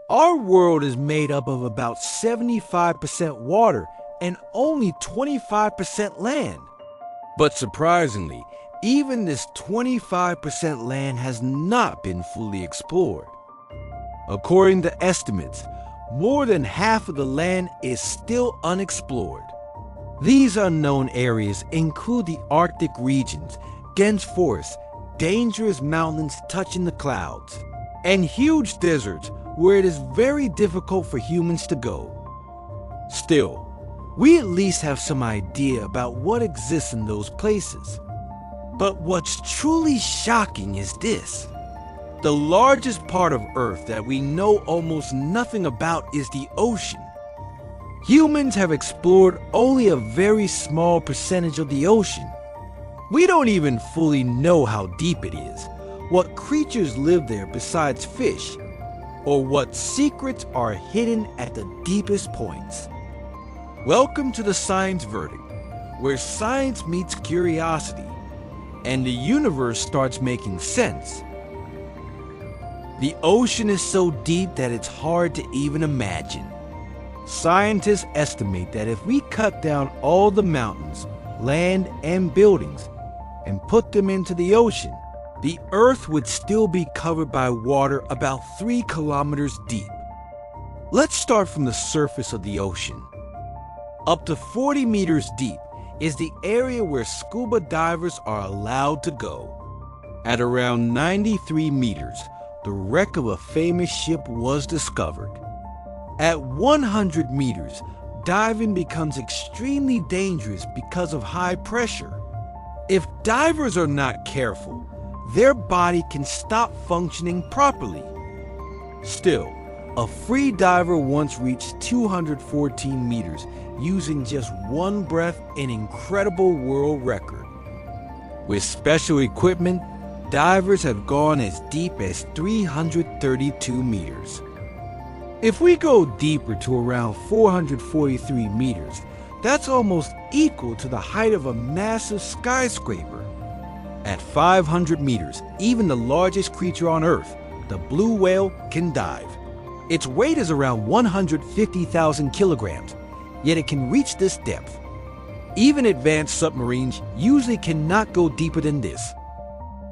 Our world is made up of about 75% water and only 25% land. But surprisingly, even this 25% land has not been fully explored. According to estimates, more than half of the land is still unexplored. These unknown areas include the Arctic regions, dense forests, dangerous mountains touching the clouds, and huge deserts where it is very difficult for humans to go. Still, we at least have some idea about what exists in those places. But what's truly shocking is this. The largest part of Earth that we know almost nothing about is the ocean. Humans have explored only a very small percentage of the ocean. We don't even fully know how deep it is, what creatures live there besides fish, or what secrets are hidden at the deepest points. Welcome to the Science Verdict, where science meets curiosity, and the universe starts making sense. The ocean is so deep that it's hard to even imagine. Scientists estimate that if we cut down all the mountains, land, and buildings and put them into the ocean, the Earth would still be covered by water about 3 kilometers deep. Let's start from the surface of the ocean. Up to 40 meters deep is the area where scuba divers are allowed to go. At around 93 meters, the wreck of a famous ship was discovered. At 100 meters, diving becomes extremely dangerous because of high pressure. If divers are not careful, their body can stop functioning properly. Still, a free diver once reached 214 meters using just one breath, an incredible world record. With special equipment, divers have gone as deep as 332 meters. If we go deeper to around 443 meters, that's almost equal to the height of a massive skyscraper. At 500 meters, even the largest creature on Earth, the blue whale, can dive. Its weight is around 150,000 kilograms, yet it can reach this depth. Even advanced submarines usually cannot go deeper than this.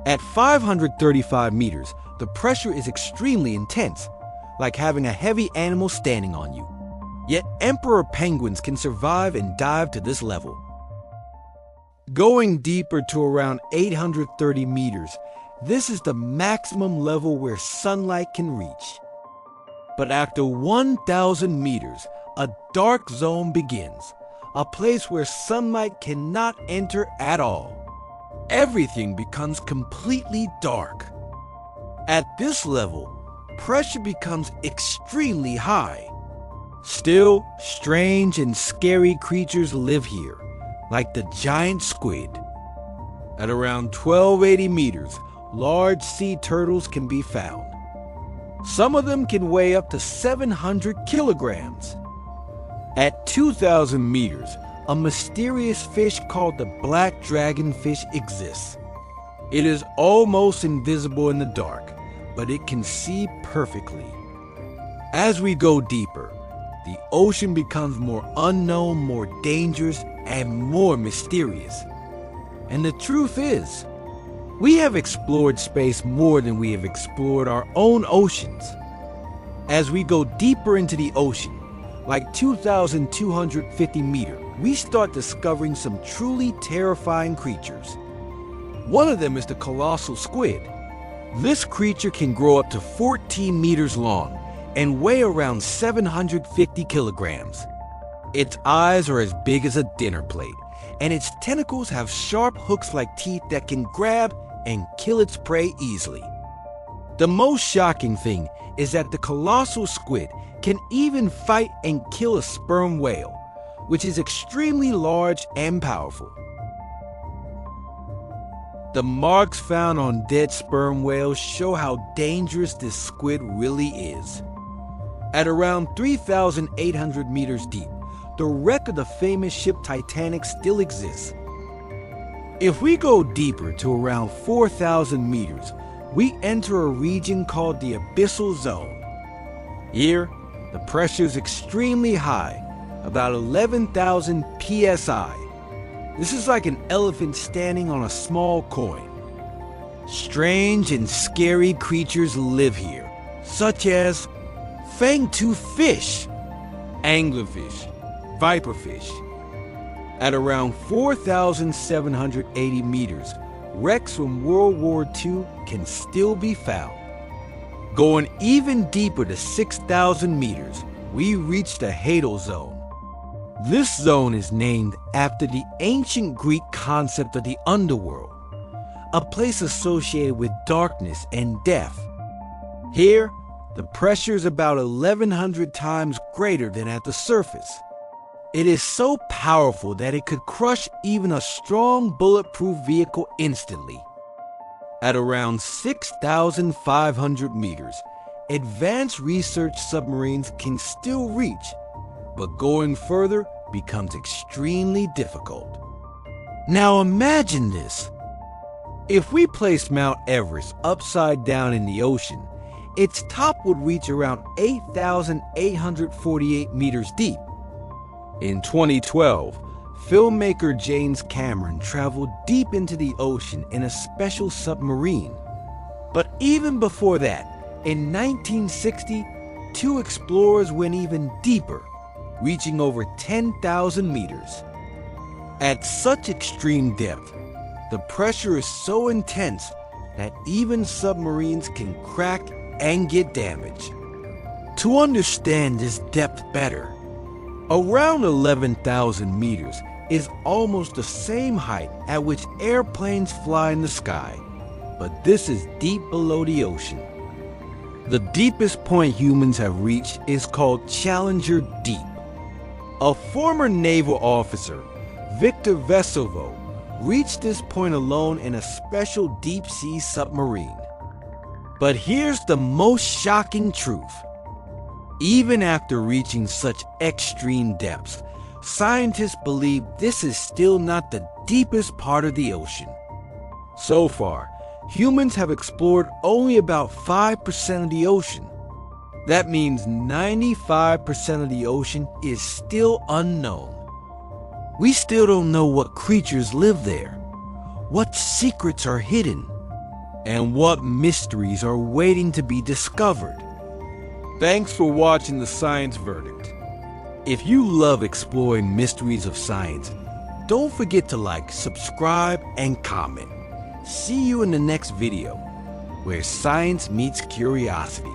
At 535 meters, the pressure is extremely intense, like having a heavy animal standing on you. Yet emperor penguins can survive and dive to this level. Going deeper to around 830 meters, this is the maximum level where sunlight can reach. But after 1,000 meters, a dark zone begins, a place where sunlight cannot enter at all. Everything becomes completely dark. At this level, pressure becomes extremely high. Still, strange and scary creatures live here, like the giant squid. At around 1280 meters, large sea turtles can be found. Some of them can weigh up to 700 kilograms. At 2,000 meters, a mysterious fish called the black dragonfish exists. It is almost invisible in the dark, but it can see perfectly. As we go deeper, the ocean becomes more unknown, more dangerous, and more mysterious. And the truth is, we have explored space more than we have explored our own oceans. As we go deeper into the ocean, like 2,250 meters, we start discovering some truly terrifying creatures. One of them is the colossal squid. This creature can grow up to 14 meters long and weigh around 750 kilograms. Its eyes are as big as a dinner plate, and its tentacles have sharp hooks like teeth that can grab and kill its prey easily. The most shocking thing is that the colossal squid can even fight and kill a sperm whale, which is extremely large and powerful. The marks found on dead sperm whales show how dangerous this squid really is. At around 3,800 meters deep, the wreck of the famous ship Titanic still exists. If we go deeper to around 4,000 meters, we enter a region called the abyssal zone. Here, the pressure is extremely high, about 11,000 psi. This is like an elephant standing on a small coin. Strange and scary creatures live here, such as fang-toothed fish, anglerfish, viperfish. At around 4,780 meters, wrecks from World War II can still be found. Going even deeper to 6,000 meters, we reach the Hadal Zone. This zone is named after the ancient Greek concept of the underworld, a place associated with darkness and death. Here, the pressure is about 1,100 times greater than at the surface. It is so powerful that it could crush even a strong bulletproof vehicle instantly. At around 6,500 meters, advanced research submarines can still reach, but going further becomes extremely difficult. Now imagine this. If we placed Mount Everest upside down in the ocean, its top would reach around 8,848 meters deep. In 2012, filmmaker James Cameron traveled deep into the ocean in a special submarine. But even before that, in 1960, two explorers went even deeper, reaching over 10,000 meters. At such extreme depth, the pressure is so intense that even submarines can crack and get damaged. To understand this depth better, around 11,000 meters is almost the same height at which airplanes fly in the sky, but this is deep below the ocean. The deepest point humans have reached is called Challenger Deep. A former naval officer, Victor Vescovo, reached this point alone in a special deep-sea submarine. But here's the most shocking truth. Even after reaching such extreme depths, scientists believe this is still not the deepest part of the ocean. So far, humans have explored only about 5% of the ocean. That means 95% of the ocean is still unknown. We still don't know what creatures live there, what secrets are hidden, and what mysteries are waiting to be discovered. Thanks for watching The Science Verdict. If you love exploring mysteries of science, don't forget to like, subscribe, and comment. See you in the next video, where science meets curiosity.